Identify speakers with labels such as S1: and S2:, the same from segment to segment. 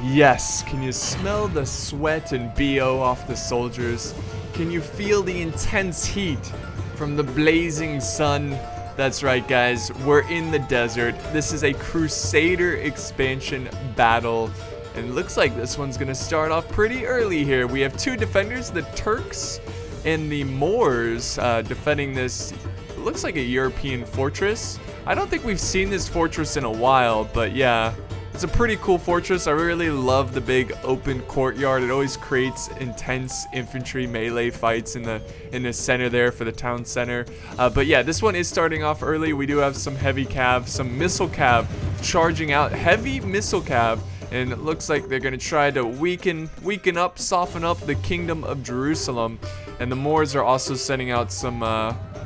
S1: Yes, can you smell the sweat and BO off the soldiers? Can you feel the intense heat from the blazing sun? That's right, guys, we're in the desert. This is a Crusader expansion battle, and it looks like this one's gonna start off pretty early here. We have two defenders, the Turks and the Moors, defending this. It looks like a European fortress. I don't think we've seen this fortress in a while, but yeah. It's a pretty cool fortress. I really love the big open courtyard. It always creates intense infantry melee fights in the center there for the town center. But yeah, this one is starting off early. We do have some heavy cav, some missile cav charging out. Heavy missile cav. And it looks like they're going to try to weaken up, soften up the Kingdom of Jerusalem. And the Moors are also sending out some,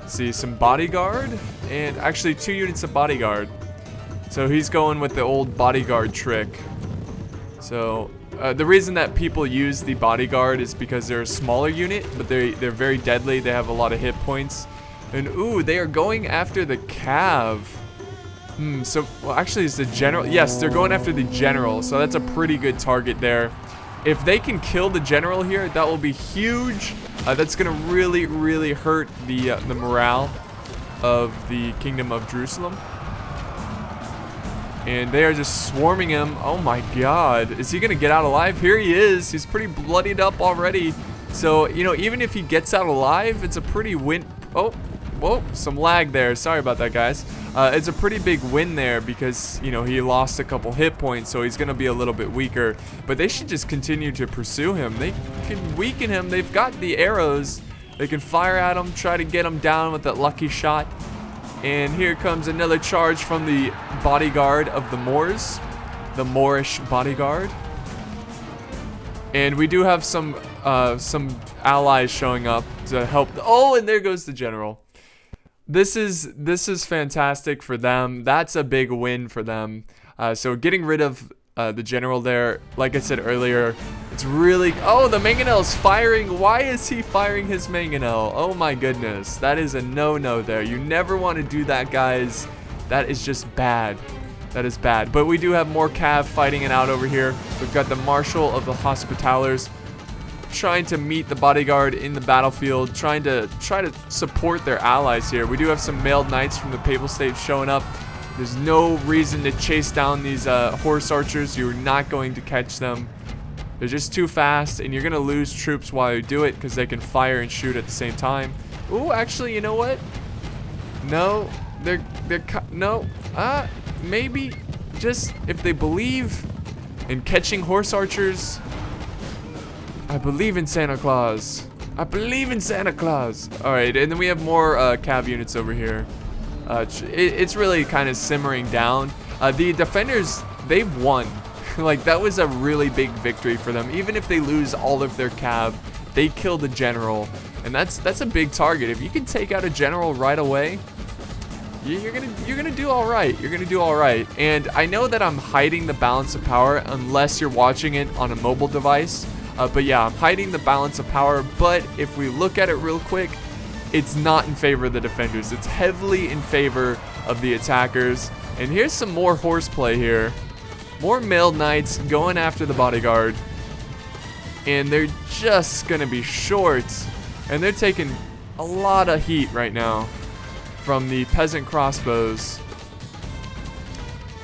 S1: some bodyguard. And actually 2 units of bodyguard. So he's going with the old bodyguard trick. So the reason that people use the bodyguard is because they're a smaller unit, but they're very deadly. They have a lot of hit points. And ooh, they are going after the cav. So well, actually, it's the general. Yes, they're going after the general. So that's a pretty good target there. If they can kill the general here, that will be huge. That's gonna really hurt the morale of the Kingdom of Jerusalem. And they are just swarming him. Oh my god. Is he going to get out alive? Here he is. He's pretty bloodied up already. So, you know, even if he gets out alive, it's a pretty win. Oh, whoa, some lag there. Sorry about that, guys. It's a pretty big win there because, you know, he lost a couple hit points, so he's going to be a little bit weaker. But they should just continue to pursue him. They can weaken him. They've got the arrows. They can fire at him, try to get him down with that lucky shot. And here comes another charge from the bodyguard of the Moors, the Moorish bodyguard. And we do have some allies showing up to help. Oh, and there goes the general. This is fantastic for them. That's a big win for them. So getting rid of the general there, like I said earlier, it's really... Oh, the mangonel's firing. Why is he firing his mangonel? Oh my goodness. That is a no-no there. You never want to do that, guys. That is just bad. That is bad. But we do have more cav fighting it out over here. We've got the Marshal of the Hospitalers trying to meet the bodyguard in the battlefield, trying to support their allies here. We do have some mailed knights from the Papal States showing up. There's no reason to chase down these horse archers. You're not going to catch them. They're just too fast, and you're going to lose troops while you do it because they can fire and shoot at the same time. Ooh, actually, you know what? No, maybe just if they believe in catching horse archers. I believe in Santa Claus. I believe in Santa Claus. All right, and then we have more cav units over here. It's really kind of simmering down. The defenders, they've won. Like, that was a really big victory for them. Even if they lose all of their cav, they kill the general. And that's a big target. If you can take out a general right away, you're gonna do all right. You're gonna do all right. And I know that I'm hiding the balance of power unless you're watching it on a mobile device. But yeah, I'm hiding the balance of power. But if we look at it real quick, it's not in favor of the defenders. It's heavily in favor of the attackers. And here's some more horseplay here. More mailed knights going after the bodyguard. And they're just gonna be short. And they're taking a lot of heat right now from the peasant crossbows.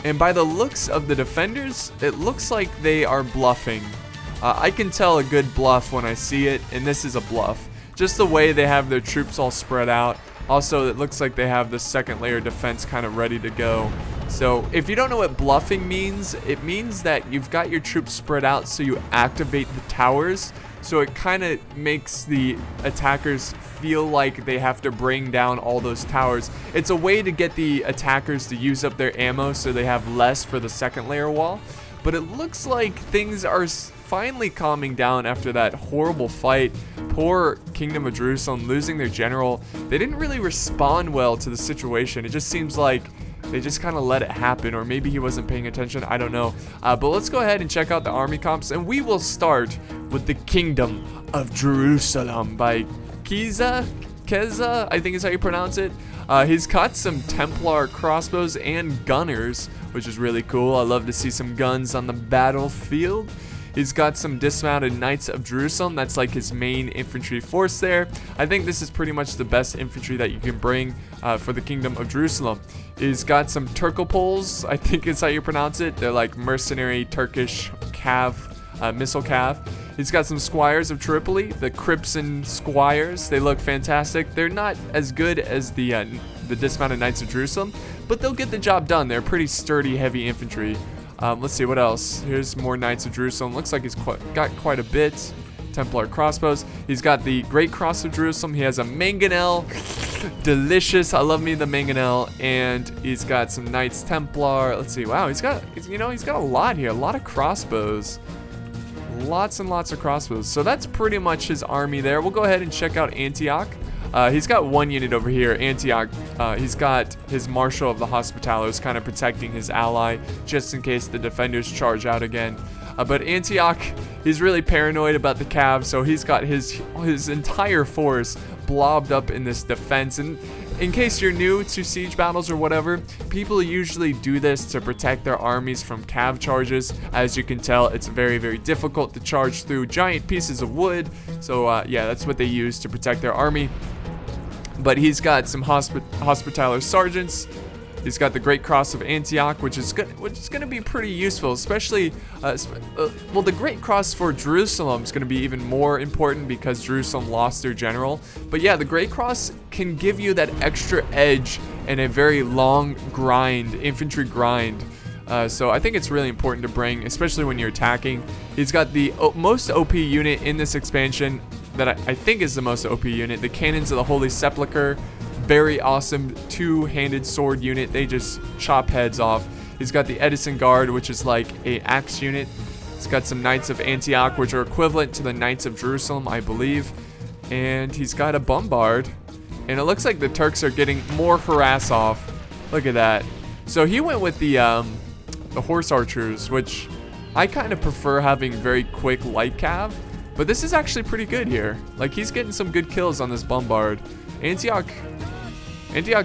S1: And by the looks of the defenders, it looks like they are bluffing. I can tell a good bluff when I see it, and this is a bluff. Just the way they have their troops all spread out. Also, it looks like they have the second layer defense kind of ready to go. So if you don't know what bluffing means, it means that you've got your troops spread out so you activate the towers. So it kind of makes the attackers feel like they have to bring down all those towers. It's a way to get the attackers to use up their ammo so they have less for the second layer wall. But it looks like things are finally calming down after that horrible fight. Poor Kingdom of Jerusalem losing their general. They didn't really respond well to the situation. It just seems like they just kind of let it happen, or maybe he wasn't paying attention. I don't know. But let's go ahead and check out the army comps, and we will start with the Kingdom of Jerusalem by Keza, I think is how you pronounce it. He's got some Templar crossbows and gunners, which is really cool. I love to see some guns on the battlefield. He's got some dismounted Knights of Jerusalem. That's like his main infantry force there. I think this is pretty much the best infantry that you can bring for the Kingdom of Jerusalem. He's got some Turkopoles, I think is how you pronounce it. They're like mercenary Turkish cav, missile cav. He's got some Squires of Tripoli, the Crimson Squires. They look fantastic. They're not as good as the dismounted Knights of Jerusalem, but they'll get the job done. They're pretty sturdy, heavy infantry. Let's see what else. Here's more Knights of Jerusalem. Looks like he's got quite a bit. Templar crossbows. He's got the Great Cross of Jerusalem. He has a mangonel. Delicious. I love me the mangonel. And he's got some Knights Templar. Let's see. Wow, he's got a lot here. A lot of crossbows. Lots and lots of crossbows. So that's pretty much his army there. We'll go ahead and check out Antioch. He's got one unit over here, Antioch. He's got his Marshal of the Hospitallers kind of protecting his ally just in case the defenders charge out again. But Antioch, he's really paranoid about the cav, so he's got his entire force blobbed up in this defense. And in case you're new to siege battles or whatever, people usually do this to protect their armies from cav charges. As you can tell, it's very, very difficult to charge through giant pieces of wood. So yeah, that's what they use to protect their army. But he's got some Hospitaller sergeants. He's got the Great Cross of Antioch, which is going to be pretty useful, especially well, the Great Cross for Jerusalem is going to be even more important because Jerusalem lost their general. But yeah, the Great Cross can give you that extra edge and a very long grind, infantry grind. So I think it's really important to bring, especially when you're attacking. He's got the most OP unit in this expansion that I think is the most OP unit, the Cannons of the Holy Sepulchre. Very awesome two-handed sword unit. They just chop heads off. He's got the Edison Guard, which is like a axe unit. He's got some Knights of Antioch, which are equivalent to the Knights of Jerusalem, I believe. And he's got a Bombard. And it looks like the Turks are getting more harass off. Look at that. So he went with the Horse Archers, which I kind of prefer having very quick light cav. But this is actually pretty good here. Like, he's getting some good kills on this Bombard. Antioch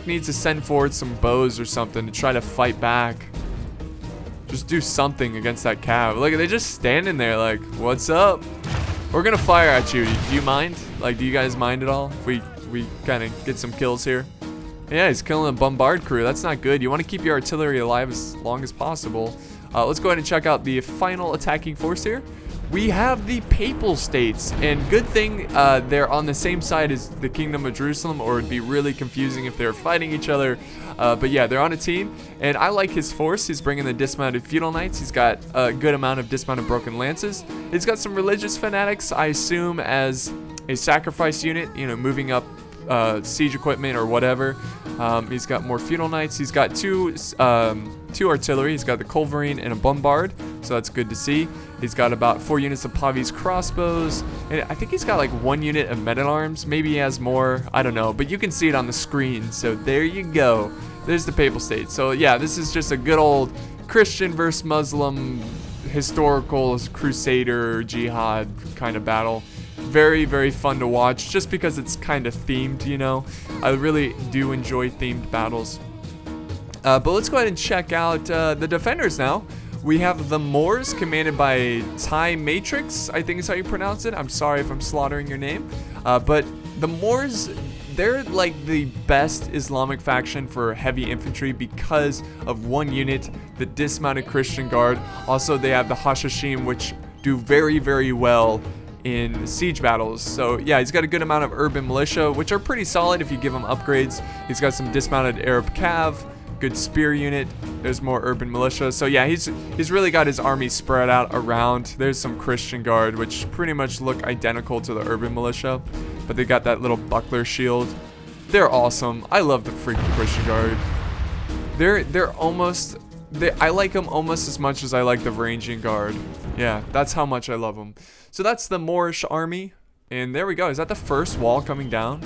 S1: needs to send forward some bows or something to try to fight back. Just do something against that cav. Look, they're just standing there like, what's up? We're gonna fire at you. Do you mind? Like, do you guys mind at all if we kind of get some kills here? Yeah, he's killing a bombard crew. That's not good. You want to keep your artillery alive as long as possible. Let's go ahead and check out the final attacking force here. We have the Papal States, and good thing they're on the same side as the Kingdom of Jerusalem, or it'd be really confusing if they were fighting each other. But yeah, they're on a team, and I like his force. He's bringing the dismounted feudal knights. He's got a good amount of dismounted broken lances. He's got some religious fanatics, I assume, as a sacrifice unit, you know, moving up siege equipment or whatever. He's got more feudal knights. He's got two artillery. He's got the culverin and a bombard. so that's good to see. He's got about 4 units of Pavi's crossbows, and I think he's got like 1 unit of men-at-arms. Maybe he has more, I don't know, but you can see it on the screen, so there you go. There's the Papal States. So yeah, this is just a good old Christian versus Muslim historical Crusader jihad kind of battle. Very, very fun to watch just because it's kind of themed, you know. I really do enjoy themed battles. But let's go ahead and check out the defenders now. We have the Moors commanded by Ty Matrix, I think is how you pronounce it. I'm sorry if I'm slaughtering your name. But the Moors, they're like the best Islamic faction for heavy infantry because of 1 unit, the dismounted Christian guard. Also, they have the Hashashim, which do very, very well in siege battles. So yeah, he's got a good amount of urban militia, which are pretty solid if you give him upgrades. He's got some dismounted Arab cav, good spear unit. There's more urban militia. So yeah, he's really got his army spread out around. There's some Christian guard, which pretty much look identical to the urban militia, but they got that little buckler shield. They're awesome. I love the freaking Christian guard. They're almost, I like them almost as much as I like the Varangian guard. Yeah, that's how much I love them. So that's the Moorish army, and there we go. Is that the first wall coming down?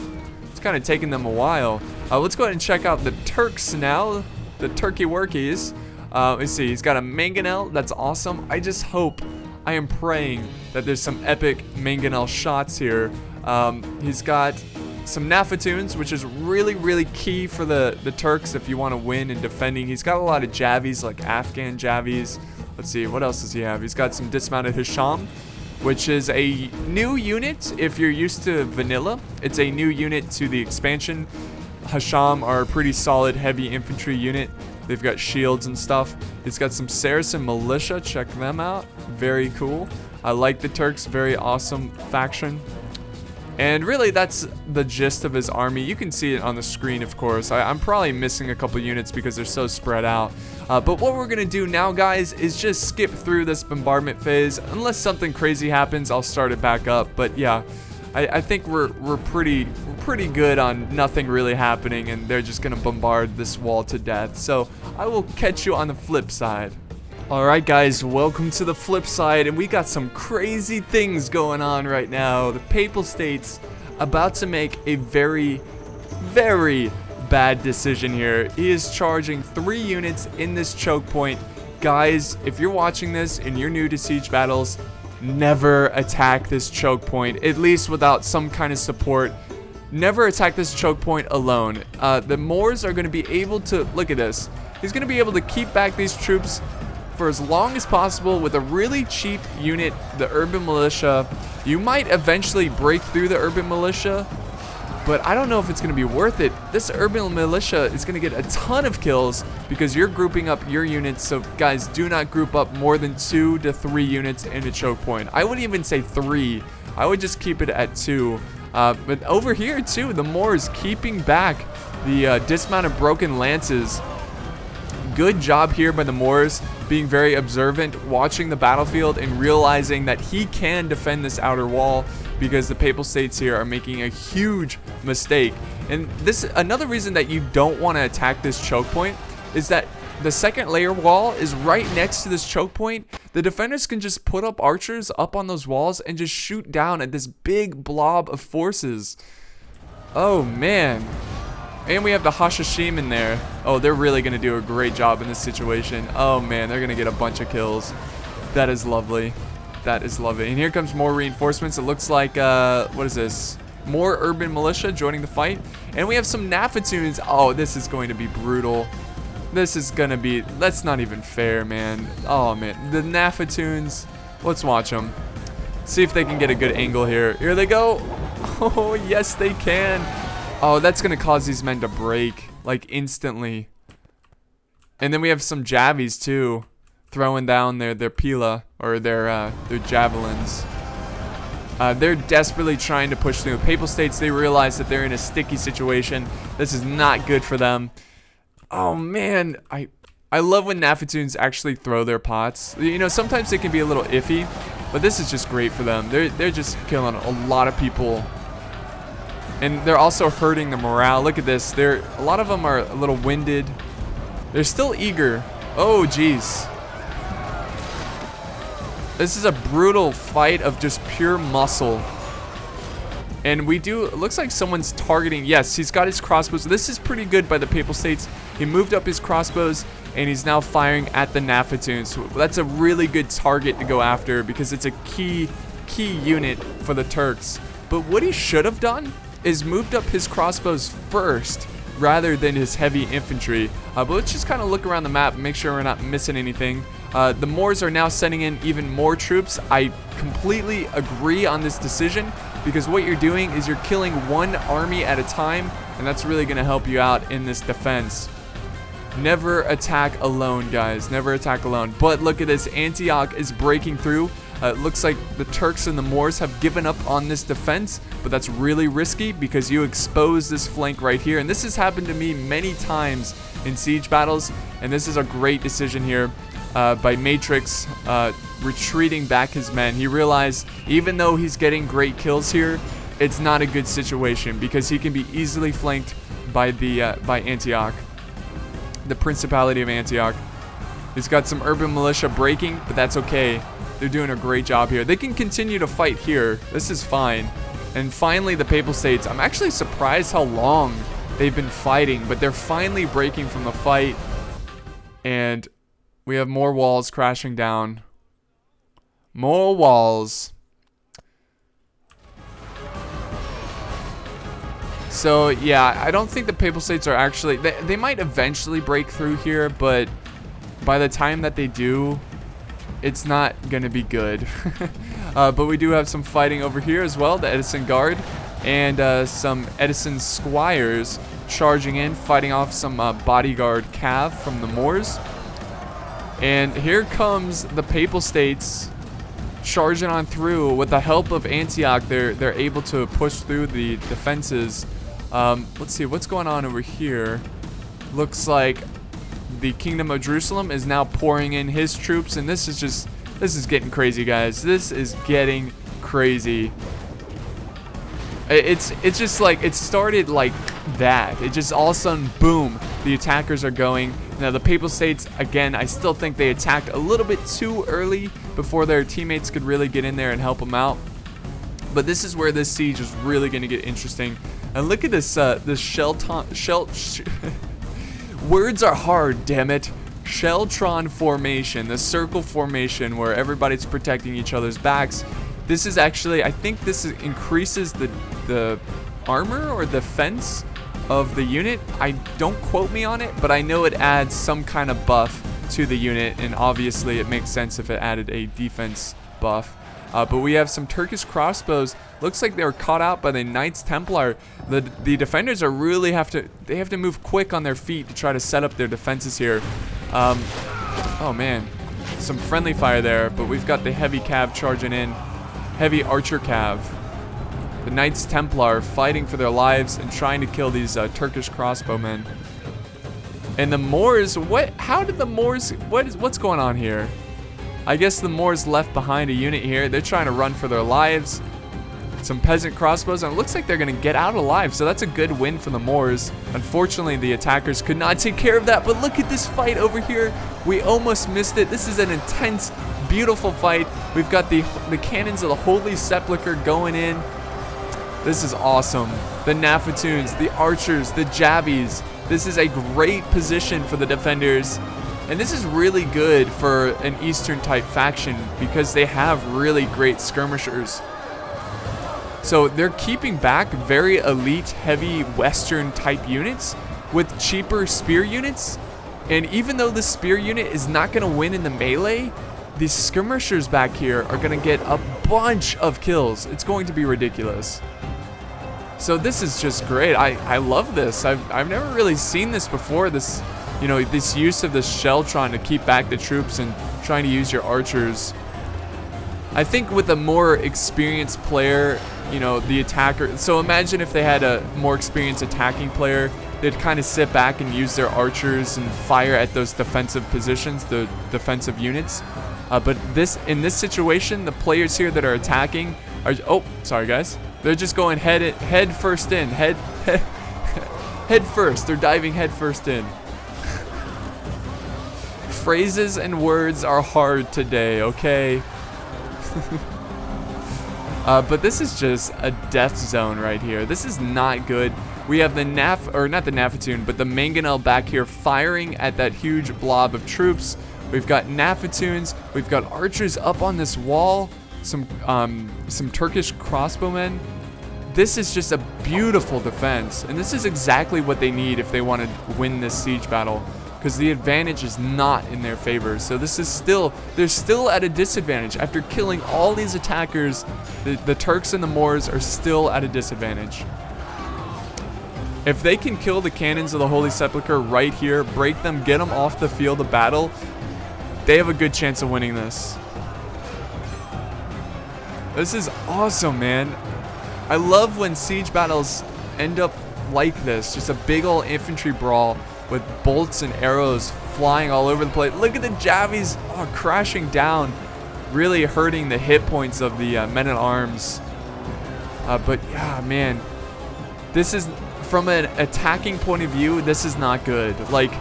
S1: It's kind of taking them a while. Let's go ahead and check out the Turks now, the Turkey workies. Let's see, he's got a mangonel. That's awesome. I just hope, I am praying that there's some epic mangonel shots here. He's got some Nafatoons, which is really, really key for the Turks if you want to win in defending. He's got a lot of Javis, like Afghan Javis. Let's see, what else does he have? He's got some dismounted Hisham, which is a new unit if you're used to vanilla. It's a new unit to the expansion. Hisham are a pretty solid heavy infantry unit. They've got shields and stuff. He's got some Saracen militia. Check them out. Very cool. I like the Turks. Very awesome faction. And really, that's the gist of his army. You can see it on the screen, of course. I'm probably missing a couple units because they're so spread out. But what we're going to do now, guys, is just skip through this bombardment phase. Unless something crazy happens, I'll start it back up. But yeah, I think we're pretty good on nothing really happening, and they're just going to bombard this wall to death. So I will catch you on the flip side. Alright guys, welcome to the flip side, and we got some crazy things going on right now. The Papal States about to make a very, very bad decision here. He is charging 3 units in this choke point. Guys, if you're watching this and you're new to siege battles, never attack this choke point, at least without some kind of support. Never attack this choke point alone. The Moors are going to be able to, look at this, he's going to be able to keep back these troops for as long as possible with a really cheap unit, the urban militia. You might eventually break through the urban militia, but I don't know if it's going to be worth it. This urban militia is going to get a ton of kills because you're grouping up your units. So guys, do not group up more than 2 to 3 units in a choke point. I wouldn't even say 3. I would just keep it at 2. But over here too, the Moors keeping back the dismounted broken lances. Good job here by the Moors, being very observant, watching the battlefield, and realizing that he can defend this outer wall because the Papal States here are making a huge mistake. And this, another reason that you don't want to attack this choke point is that the second layer wall is right next to this choke point. The defenders can just put up archers up on those walls and just shoot down at this big blob of forces. Oh man. And we have the Hashashim in there. Oh, they're really going to do a great job in this situation. Oh, man, they're going to get a bunch of kills. That is lovely. That is lovely. And here comes more reinforcements. It looks like, what is this? More urban militia joining the fight. And we have some Nafatoons. Oh, this is going to be brutal. This is going to be, that's not even fair, man. Oh, man. The Nafatoons, let's watch them. See if they can get a good angle here. Here they go. Oh, yes, they can. Oh, that's going to cause these men to break, like, instantly. And then we have some Javis, too, throwing down their pila, or their javelins. They're desperately trying to push through. Papal States, they realize that they're in a sticky situation. This is not good for them. Oh, man. I love when Nafatoons actually throw their pots. You know, sometimes they can be a little iffy, but this is just great for them. They're just killing a lot of people. And they're also hurting the morale. Look at this. A lot of them are a little winded. They're still eager. Oh, jeez. This is a brutal fight of just pure muscle. And we do, it looks like someone's targeting. Yes, he's got his crossbows. This is pretty good by the Papal States. He moved up his crossbows and he's now firing at the annotations. So that's a really good target to go after because it's a key unit for the Turks. But what he should have done is moved up his crossbows first rather than his heavy infantry. But let's just kind of look around the map and make sure we're not missing anything. The Moors are now sending in even more troops. I completely agree on this decision because what you're doing is you're killing one army at a time, and that's really going to help you out in this defense. Never attack alone, guys. Never attack alone. But look at this. Antioch is breaking through. It looks like the Turks and the Moors have given up on this defense, but that's really risky because you expose this flank right here. And this has happened to me many times in siege battles, and this is a great decision here by Matrix retreating back his men. He realized even though he's getting great kills here, it's not a good situation because he can be easily flanked by by Antioch, the Principality of Antioch. He's got some urban militia breaking, but that's okay. They're doing a great job here. They can continue to fight here. This is fine. And finally, the Papal States. I'm actually surprised how long they've been fighting, but they're finally breaking from the fight. And we have more walls crashing down. More walls. So, yeah, I don't think the Papal States are actually... They might eventually break through here, but by the time that they do, it's not going to be good. But we do have some fighting over here as well. The Edison Guard and some Edison Squires charging in, fighting off some bodyguard cav from the Moors. And here comes the Papal States charging on through. With the help of Antioch, they're able to push through the defenses. Let's see what's going on over here. Looks like the Kingdom of Jerusalem is now pouring in his troops, and this is getting crazy, guys. This is getting crazy. It's just like it started like that. It just all of a sudden, boom, the attackers are going. Now the Papal States, again, I still think they attacked a little bit too early before their teammates could really get in there and help them out. But this is where this siege is really going to get interesting. And look at this words are hard, damn it. Sheltron formation, the circle formation where everybody's protecting each other's backs. This is actually, I think this increases the armor or defense of the unit. Don't quote me on it, but I know it adds some kind of buff to the unit, and obviously it makes sense if it added a defense buff. But we have some Turkish crossbows. Looks like they were caught out by the Knights Templar. The defenders are really have to move quick on their feet to try to set up their defenses here. Oh man, some friendly fire there, but we've got the heavy cav charging in, heavy archer cav. The Knights Templar fighting for their lives and trying to kill these Turkish crossbowmen. And the Moors, how did the Moors, what's going on here? I guess the Moors left behind a unit here. They're trying to run for their lives. Some peasant crossbows, and it looks like they're going to get out alive, so that's a good win for the Moors. Unfortunately, the attackers could not take care of that, but look at this fight over here. We almost missed it. This is an intense, beautiful fight. We've got the cannons of the Holy Sepulchre going in. This is awesome. The Nafatoons, the archers, the jabbies. This is a great position for the defenders. And this is really good for an Eastern type faction because they have really great skirmishers. So they're keeping back very elite, heavy Western type units with cheaper spear units. And even though the spear unit is not going to win in the melee, these skirmishers back here are going to get a bunch of kills. It's going to be ridiculous. So this is just great. I love this. I've never really seen this before. This, you know, this use of the Sheltron to keep back the troops and trying to use your archers. I think with a more experienced player, you know, the attacker. So imagine if they had a more experienced attacking player, they'd kind of sit back and use their archers and fire at those defensive positions, the defensive units. But in this situation, the players here that are attacking are, oh, sorry guys, they're just going head first in, head first. They're diving head first in. Phrases and words are hard today, okay? But this is just a death zone right here. This is not good. We have the not the Nafatoon, but the Mangonel back here firing at that huge blob of troops. We've got Nafatoons. We've got archers up on this wall. Some Turkish crossbowmen. This is just a beautiful defense, and this is exactly what they need if they want to win this siege battle, because the advantage is not in their favor. So this is they're still at a disadvantage. After killing all these attackers, the Turks and the Moors are still at a disadvantage. If they can kill the cannons of the Holy Sepulchre right here, break them, get them off the field of battle, they have a good chance of winning this. This is awesome, man. I love when siege battles end up like this. Just a big old infantry brawl with bolts and arrows flying all over the place. Look at the Javies crashing down, really hurting the hit points of the men-at-arms. But yeah, man, this is, from an attacking point of view, this is not good. Like,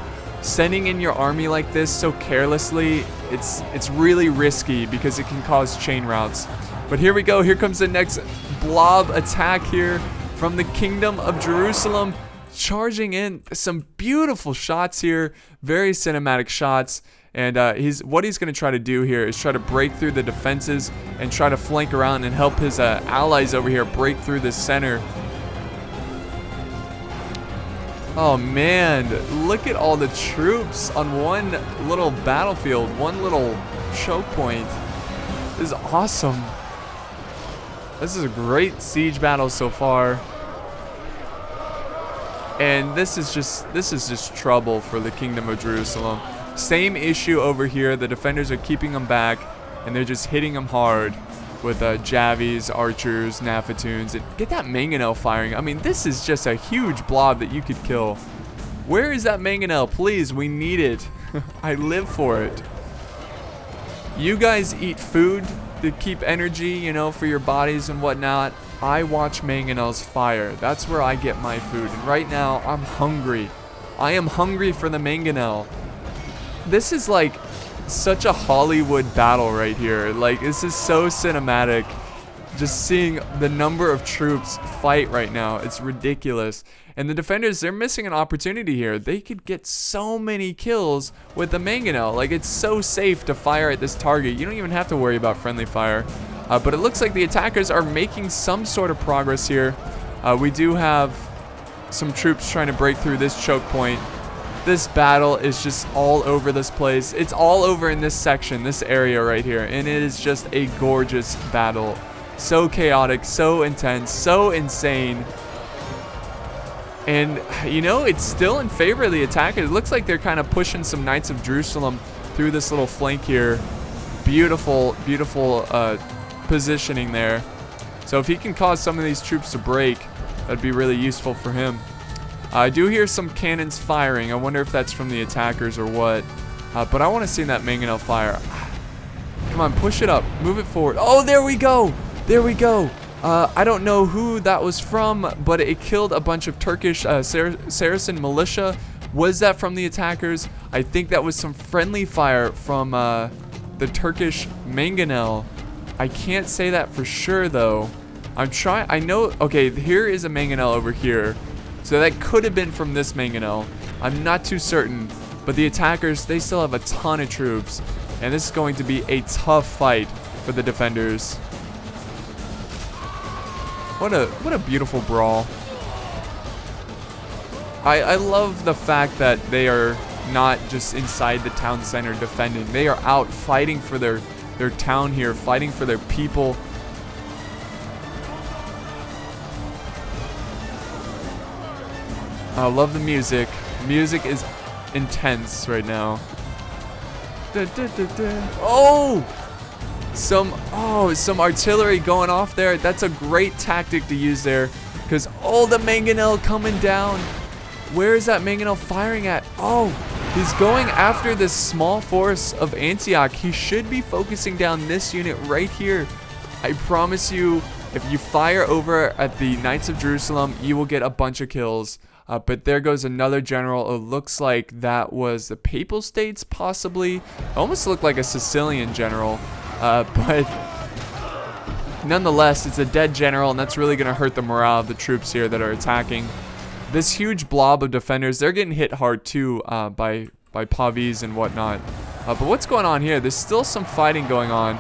S1: sending in your army like this so carelessly, it's really risky because it can cause chain routes. But here we go. Here comes the next blob attack here from the Kingdom of Jerusalem. Charging in, some beautiful shots here. Very cinematic shots. And what he's going to try to do here is try to break through the defenses and try to flank around and help his allies over here break through the center. Oh man, look at all the troops on one little battlefield, one little choke point. This is awesome. This is a great siege battle so far. And this is just trouble for the Kingdom of Jerusalem. Same issue over here. The defenders are keeping them back, and they're just hitting them hard with Javies, archers, Nafatoons. And get that Mangonel firing. I mean, this is just a huge blob that you could kill. Where is that Mangonel? Please, we need it. I live for it. You guys eat food to keep energy, you know, for your bodies and whatnot. I watch Mangonels fire. That's where I get my food. And right now, I'm hungry. I am hungry for the Mangonel. This is like such a Hollywood battle right here. Like, this is so cinematic. Just seeing the number of troops fight right now, it's ridiculous. And the defenders, they're missing an opportunity here. They could get so many kills with the Mangonel. Like, it's so safe to fire at this target. You don't even have to worry about friendly fire. But it looks like the attackers are making some sort of progress here. We do have some troops trying to break through this choke point. This battle is just all over this place. It's all over in this section, this area right here. And it is just a gorgeous battle. So chaotic, so intense, so insane. And, you know, it's still in favor of the attackers. It looks like they're kind of pushing some Knights of Jerusalem through this little flank here. Beautiful, beautiful positioning there. So if he can cause some of these troops to break, that'd be really useful for him. I do hear some cannons firing. I wonder if that's from the attackers or what. But I want to see that Mangonel fire. Come on, push it up. Move it forward. Oh, there we go. There we go. I don't know who that was from, but it killed a bunch of Turkish Saracen militia. Was that from the attackers? I think that was some friendly fire from the Turkish Mangonel. I can't say that for sure, though. I'm trying. I know. Okay, here is a Mangonel over here. So that could have been from this Mangonel. I'm not too certain. But the attackers, they still have a ton of troops. And this is going to be a tough fight for the defenders. What a beautiful brawl. I love the fact that they are not just inside the town center defending. They are out fighting for their town here, fighting for their people. I love the music. Music is intense right now. Oh! Some artillery going off there. That's a great tactic to use there. Because, oh, the Mangonel coming down. Where is that Mangonel firing at? Oh, he's going after this small force of Antioch. He should be focusing down this unit right here. I promise you, if you fire over at the Knights of Jerusalem, you will get a bunch of kills. But there goes another general. It looks like that was the Papal States, possibly. It almost looked like a Sicilian general. But nonetheless, it's a dead general, and that's really going to hurt the morale of the troops here that are attacking. This huge blob of defenders, they're getting hit hard too by pavis and whatnot. But what's going on here? There's still some fighting going on.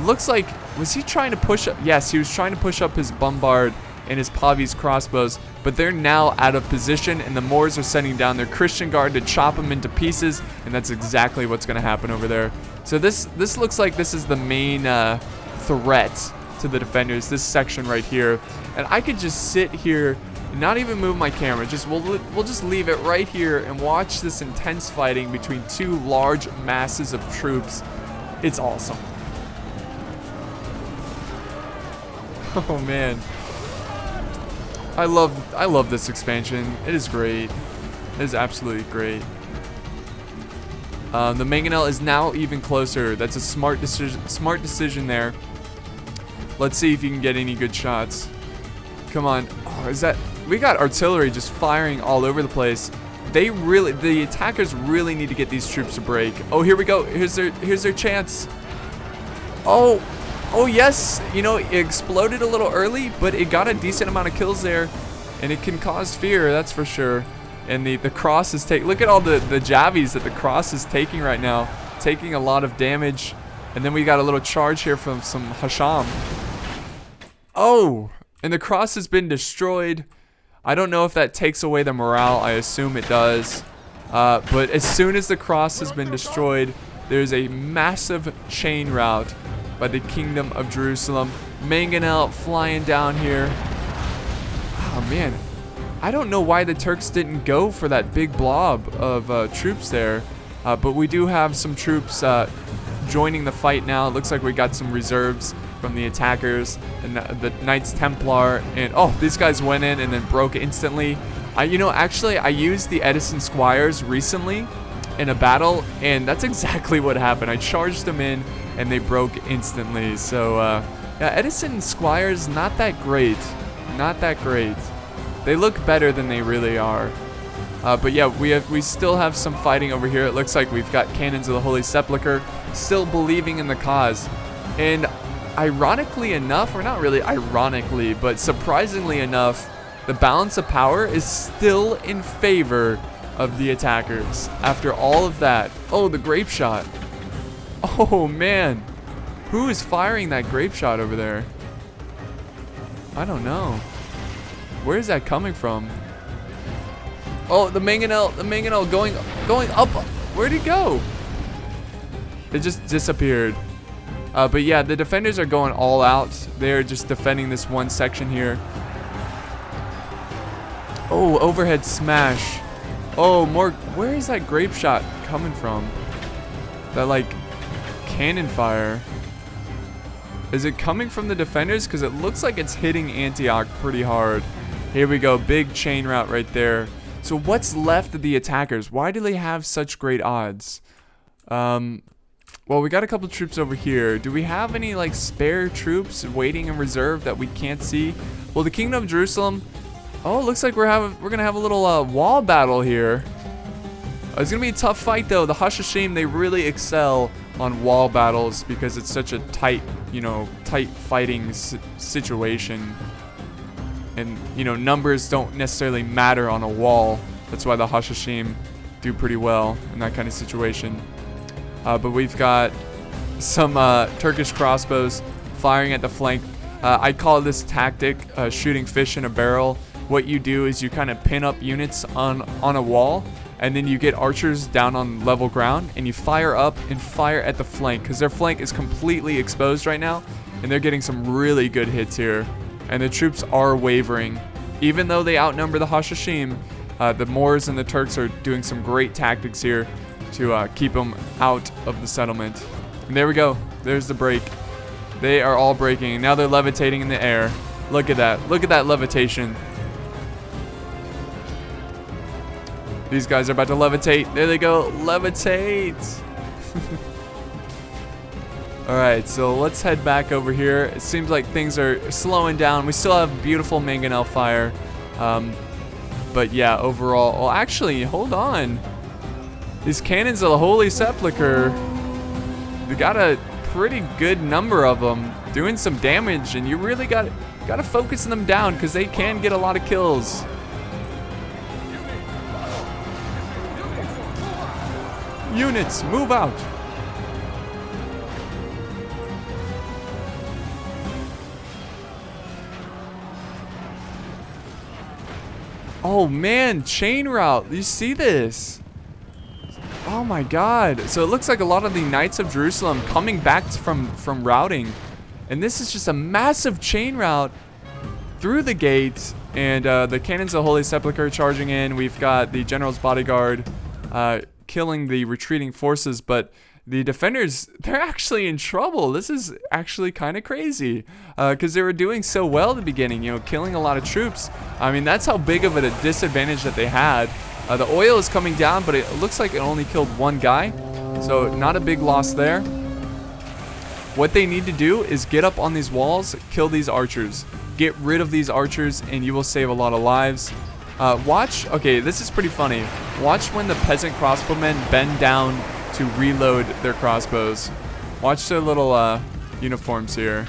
S1: Looks like, was he trying to push up? Yes, he was trying to push up his bombard and his pavis crossbows, but they're now out of position, and the Moors are sending down their Christian guard to chop them into pieces, and that's exactly what's going to happen over there. So this looks like this is the main threat to the defenders, this section right here. And I could just sit here and not even move my camera. We'll just leave it right here and watch this intense fighting between two large masses of troops. It's awesome. Oh man. I love this expansion. It is great. It is absolutely great. The mangonel is now even closer. That's a smart decision there. Let's see if you can get any good shots. Come on. Oh, is that... We got artillery just firing all over the place. The attackers really need to get these troops to break. Oh, here we go. Here's their chance. Oh yes. You know, it exploded a little early, but it got a decent amount of kills there, and it can cause fear, that's for sure. And the cross is taking... Look at all the javies that the cross is taking right now. Taking a lot of damage. And then we got a little charge here from some Hasham. Oh, and the cross has been destroyed. I don't know if that takes away the morale. I assume it does. But as soon as the cross has been destroyed, there's a massive chain rout by the Kingdom of Jerusalem. Mangonel flying down here. Oh, man. I don't know why the Turks didn't go for that big blob of troops there. But we do have some troops joining the fight now. It looks like we got some reserves from the attackers and the Knights Templar. And oh, these guys went in and then broke instantly. You know, actually, I used the Edison Squires recently in a battle, and that's exactly what happened. I charged them in, and they broke instantly. So, yeah, Edison Squires, not that great. Not that great. They look better than they really are. But yeah, we still have some fighting over here. It looks like we've got Cannons of the Holy Sepulchre still believing in the cause. And ironically enough, or not really ironically, but surprisingly enough, the balance of power is still in favor of the attackers after all of that. Oh, the grape shot. Oh man, who is firing that grape shot over there? I don't know. Where is that coming from? Oh, the mangonel going up. Where'd it go? It just disappeared. But yeah, the defenders are going all out. They're just defending this one section here. Oh, overhead smash. Oh, more. Where is that grape shot coming from? That like cannon fire. Is it coming from the defenders? Because it looks like it's hitting Antioch pretty hard. Here we go. Big chain route right there. So what's left of the attackers? Why do they have such great odds? Well, we got a couple troops over here. Do we have any like spare troops waiting in reserve that we can't see? Well, the Kingdom of Jerusalem. Oh, it looks like we're gonna have a little wall battle here. It's gonna be a tough fight though. The Hashashim, they really excel on wall battles because it's such a tight, tight fighting situation. And, numbers don't necessarily matter on a wall. That's why the Hashashim do pretty well in that kind of situation. But we've got some Turkish crossbows firing at the flank. I call this tactic shooting fish in a barrel. What you do is you kind of pin up units on a wall, and then you get archers down on level ground, and you fire up and fire at the flank, because their flank is completely exposed right now, and they're getting some really good hits here. And the troops are wavering. Even though they outnumber the Hashashim, the Moors and the Turks are doing some great tactics here to keep them out of the settlement. And there we go. There's the break. They are all breaking. And now they're levitating in the air. Look at that. Look at that levitation. These guys are about to levitate. There they go. Levitate. Alright, so let's head back over here. It seems like things are slowing down. We still have beautiful mangonel fire. But yeah, overall... Well, actually, hold on. These Cannons of the Holy Sepulchre, we gotta pretty good number of them doing some damage, and you really got to focus them down because they can get a lot of kills. Units, move out. Oh man, chain route. You see this? Oh my god. So it looks like a lot of the Knights of Jerusalem coming back from routing. And this is just a massive chain route through the gate. And the Cannons of Holy Sepulchre charging in. We've got the General's Bodyguard killing the retreating forces. But the defenders, they're actually in trouble. This is actually kind of crazy because they were doing so well at the beginning, you know, killing a lot of troops. I mean, that's how big of a disadvantage that they had. The oil is coming down, but it looks like it only killed one guy. So not a big loss there. What they need to do is get up on these walls, kill these archers. Get rid of these archers, and you will save a lot of lives. Watch, okay, this is pretty funny. Watch when the peasant crossbowmen bend down to reload their crossbows. Watch their little uniforms here.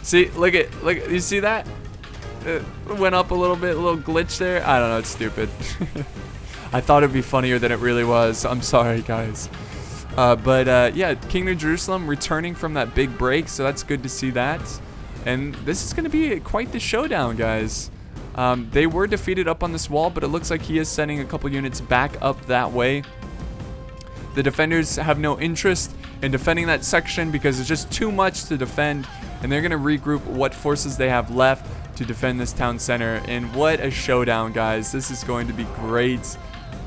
S1: See, look at, you see that? It went up a little bit, a little glitch there. I don't know, it's stupid. I thought it'd be funnier than it really was. I'm sorry, guys. Yeah, King of Jerusalem returning from that big break, so that's good to see that. And this is going to be quite the showdown, guys. They were defeated up on this wall, but it looks like he is sending a couple units back up that way. The defenders have no interest in defending that section because it's just too much to defend, and they're going to regroup what forces they have left to defend this town center. And what a showdown, guys. This is going to be great.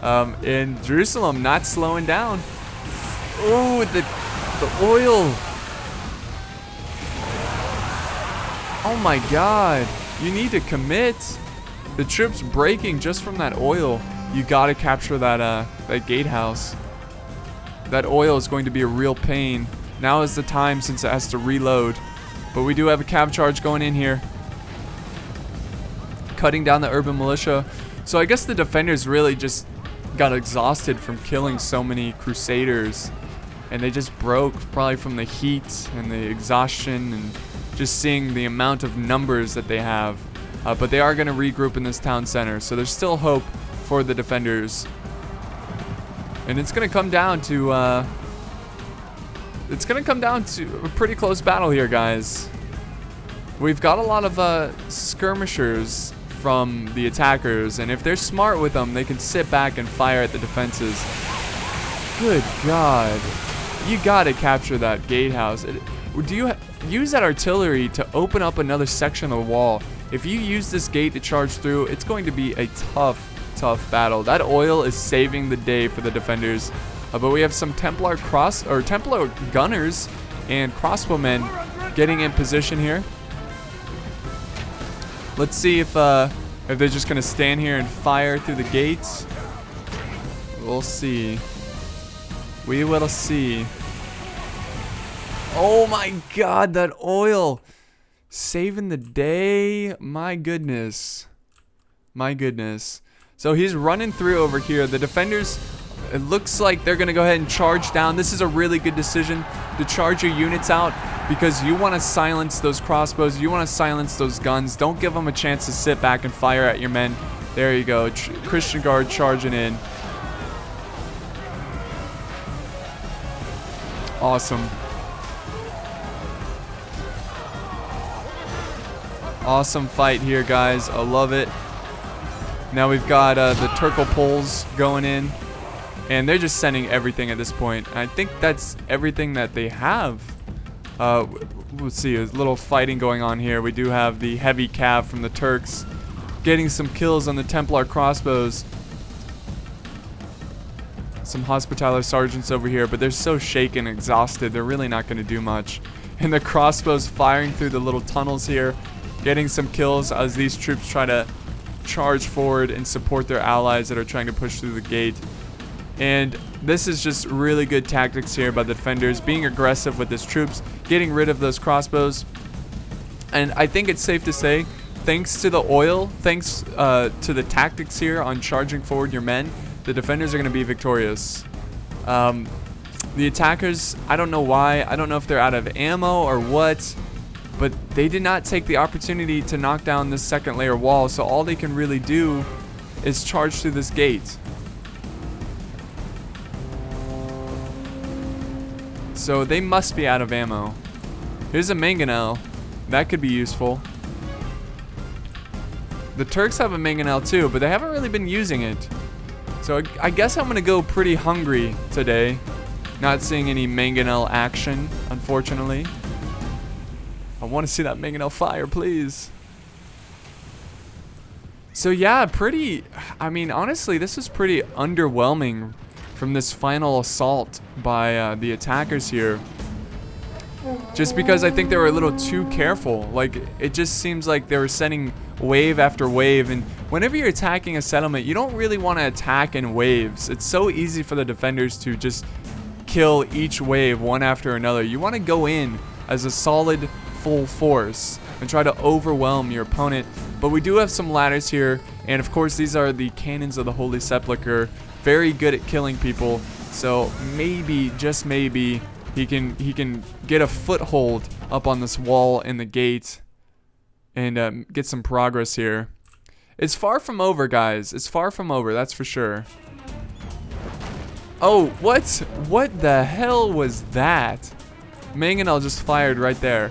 S1: And Jerusalem not slowing down. Oh, the oil. Oh my god. You need to commit. The troops breaking just from that oil. You got to capture that gatehouse. That oil is going to be a real pain. Now is the time since it has to reload. But we do have a cav charge going in here. Cutting down the urban militia. So I guess the defenders really just got exhausted from killing so many Crusaders. And they just broke probably from the heat and the exhaustion and just seeing the amount of numbers that they have. But they are going to regroup in this town center. So there's still hope for the defenders. And it's going to come down to a pretty close battle here, guys. We've got a lot of skirmishers from the attackers, and if they're smart with them, they can sit back and fire at the defenses. Good God. You got to capture that gatehouse. Do you use that artillery to open up another section of the wall? If you use this gate to charge through, it's going to be a tough battle. That oil is saving the day for the defenders. But we have some Templar gunners and crossbowmen getting in position here. Let's see if they're just gonna stand here and fire through the gates. We'll see. We will see. Oh my god, that oil saving the day. My goodness. My goodness. So he's running through over here. The defenders, it looks like they're going to go ahead and charge down. This is a really good decision to charge your units out because you want to silence those crossbows. You want to silence those guns. Don't give them a chance to sit back and fire at your men. There you go. Christian Guard charging in. Awesome. Awesome fight here, guys. I love it. Now we've got the Turkle Poles going in, and they're just sending everything at this point. And I think that's everything that they have. Let's see, there's a little fighting going on here. We do have the heavy cav from the Turks getting some kills on the Templar crossbows. Some Hospitaller sergeants over here, but they're so shaken, exhausted, they're really not going to do much. And the crossbows firing through the little tunnels here, getting some kills as these troops try to charge forward and support their allies that are trying to push through the gate. And this is just really good tactics here by the defenders, being aggressive with his troops, getting rid of those crossbows. And I think it's safe to say, thanks to the oil, thanks to the tactics here on charging forward your men, the defenders are going to be victorious. The attackers, I don't know why. I don't know if they're out of ammo or what, but they did not take the opportunity to knock down this second layer wall, so all they can really do is charge through this gate. So they must be out of ammo. Here's a mangonel. That could be useful. The Turks have a mangonel too, but they haven't really been using it. So I guess I'm gonna go pretty hungry today. Not seeing any mangonel action, unfortunately. I want to see that mangonel fire, please. So yeah, I mean, honestly, this is pretty underwhelming from this final assault by the attackers here. Just because I think they were a little too careful. Like, it just seems like they were sending wave after wave, and whenever you're attacking a settlement, you don't really want to attack in waves. It's so easy for the defenders to just kill each wave one after another. You want to go in as a solid full force and try to overwhelm your opponent. But we do have some ladders here, and of course these are the cannons of the Holy Sepulchre. Very good at killing people, so maybe, just maybe, he can get a foothold up on this wall in the gate and get some progress here. It's far from over, guys. It's far from over, that's for sure. Oh, what the hell was that? Mangonel just fired right there.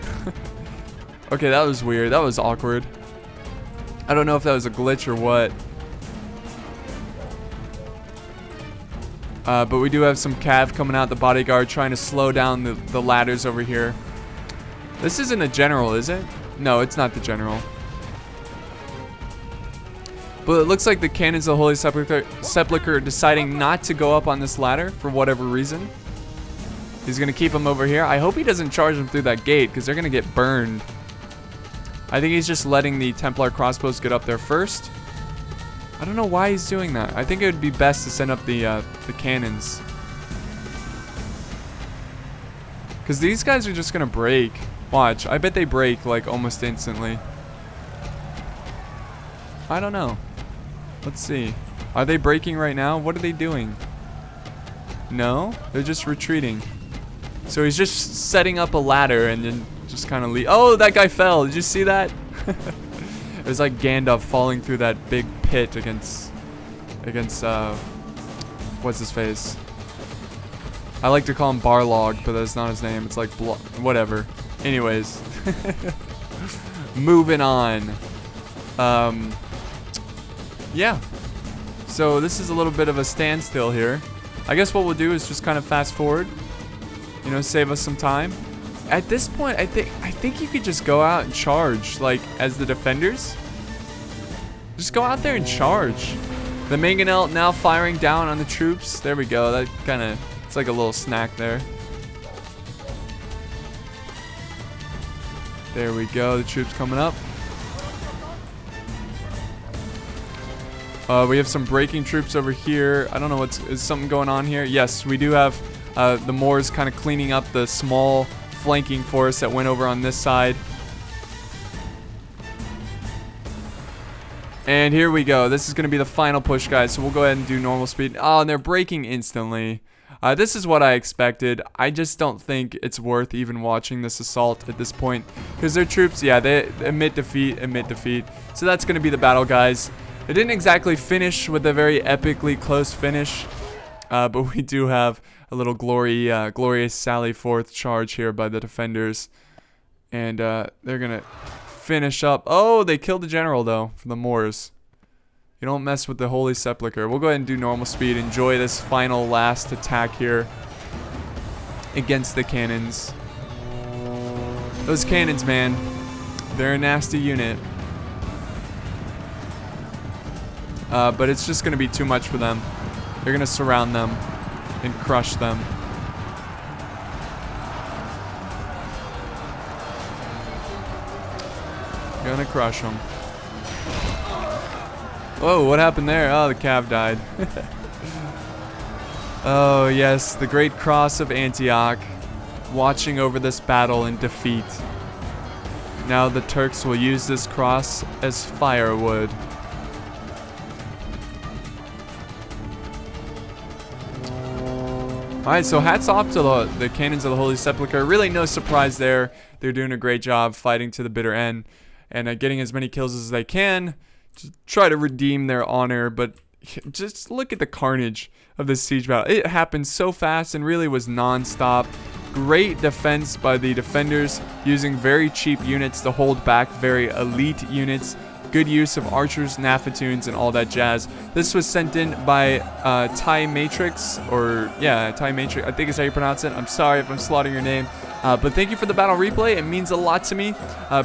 S1: Okay, that was weird. That was awkward. I don't know if that was a glitch or what. But we do have some cav coming out, the bodyguard, trying to slow down the ladders over here. This isn't a general, is it? No, it's not the general. But it looks like the cannons of the Holy Sepulchre are deciding not to go up on this ladder for whatever reason. He's going to keep them over here. I hope he doesn't charge them through that gate, because they're going to get burned. I think he's just letting the Templar crossbows get up there first. I don't know why he's doing that. I think it would be best to send up the cannons. Because these guys are just going to break. Watch. I bet they break like almost instantly. I don't know. Let's see. Are they breaking right now? What are they doing? No? They're just retreating. So he's just setting up a ladder and then just kind of leave. Oh, that guy fell. Did you see that? It was like Gandalf falling through that big pit against what's his face? I like to call him Barlog, but that's not his name. It's like whatever. Anyways. Moving on. Yeah. So this is a little bit of a standstill here. I guess what we'll do is just kind of fast forward. You know, save us some time. At this point, I think you could just go out and charge, like, as the defenders. Just go out there and charge. The mangonel now firing down on the troops. There we go. That kind of, it's like a little snack there. There we go. The troops coming up. We have some breaking troops over here. I don't know is something going on here. Yes, we do have the Moors kind of cleaning up the small flanking force that went over on this side. And here we go. This is going to be the final push, guys. So we'll go ahead and do normal speed. Oh, and they're breaking instantly. This is what I expected. I just don't think it's worth even watching this assault at this point. Because their troops, yeah, they admit defeat. So that's going to be the battle, guys. It didn't exactly finish with a very epically close finish. But we do have a little glorious sally forth charge here by the defenders. And they're going to finish up. Oh, they killed the general, though, for the Moors. You don't mess with the Holy Sepulchre. We'll go ahead and do normal speed. Enjoy this final last attack here against the cannons. Those cannons, man. They're a nasty unit. But it's just going to be too much for them. They're going to surround them and crush them. Gonna crush them. Whoa, what happened there? Oh, the cav died. Oh, yes, the Great Cross of Antioch, watching over this battle in defeat. Now the Turks will use this cross as firewood. All right, so hats off to the cannons of the Holy Sepulchre. Really no surprise there. They're doing a great job fighting to the bitter end and getting as many kills as they can to try to redeem their honor. But just look at the carnage of this siege battle. It happened so fast and really was non-stop. Great defense by the defenders, using very cheap units to hold back very elite units. Good use of archers, nafatoons, and all that jazz. This was sent in by Ty Matrix, or yeah, Ty Matrix, I think is how you pronounce it. I'm sorry if I'm slaughtering your name. But thank you for the battle replay. It means a lot to me.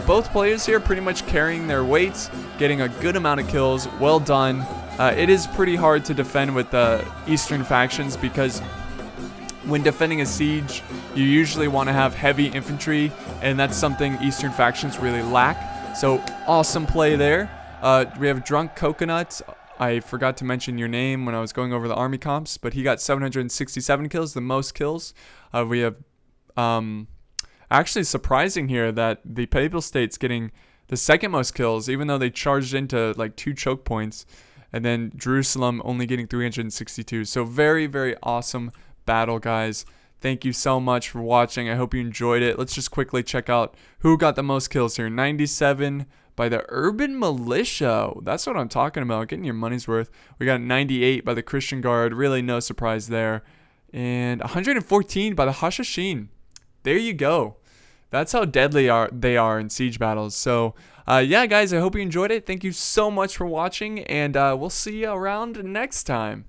S1: Both players here pretty much carrying their weights, getting a good amount of kills. Well done. It is pretty hard to defend with the Eastern factions because when defending a siege, you usually want to have heavy infantry, and that's something Eastern factions really lack. So awesome play there. We have Drunk Coconut. I forgot to mention your name when I was going over the army comps, but he got 767 kills, the most kills. We have actually surprising here that the Papal State's getting the second most kills, even though they charged into like 2 choke points, and then Jerusalem only getting 362. So very, very awesome battle, guys. Thank you so much for watching. I hope you enjoyed it. Let's just quickly check out who got the most kills here. 97 by the Urban Militia. That's what I'm talking about, getting your money's worth. We got 98 by the Christian Guard. Really no surprise there. And 114 by the Hashashin. There you go. That's how deadly they are in siege battles. So yeah, guys, I hope you enjoyed it. Thank you so much for watching, and we'll see you around next time.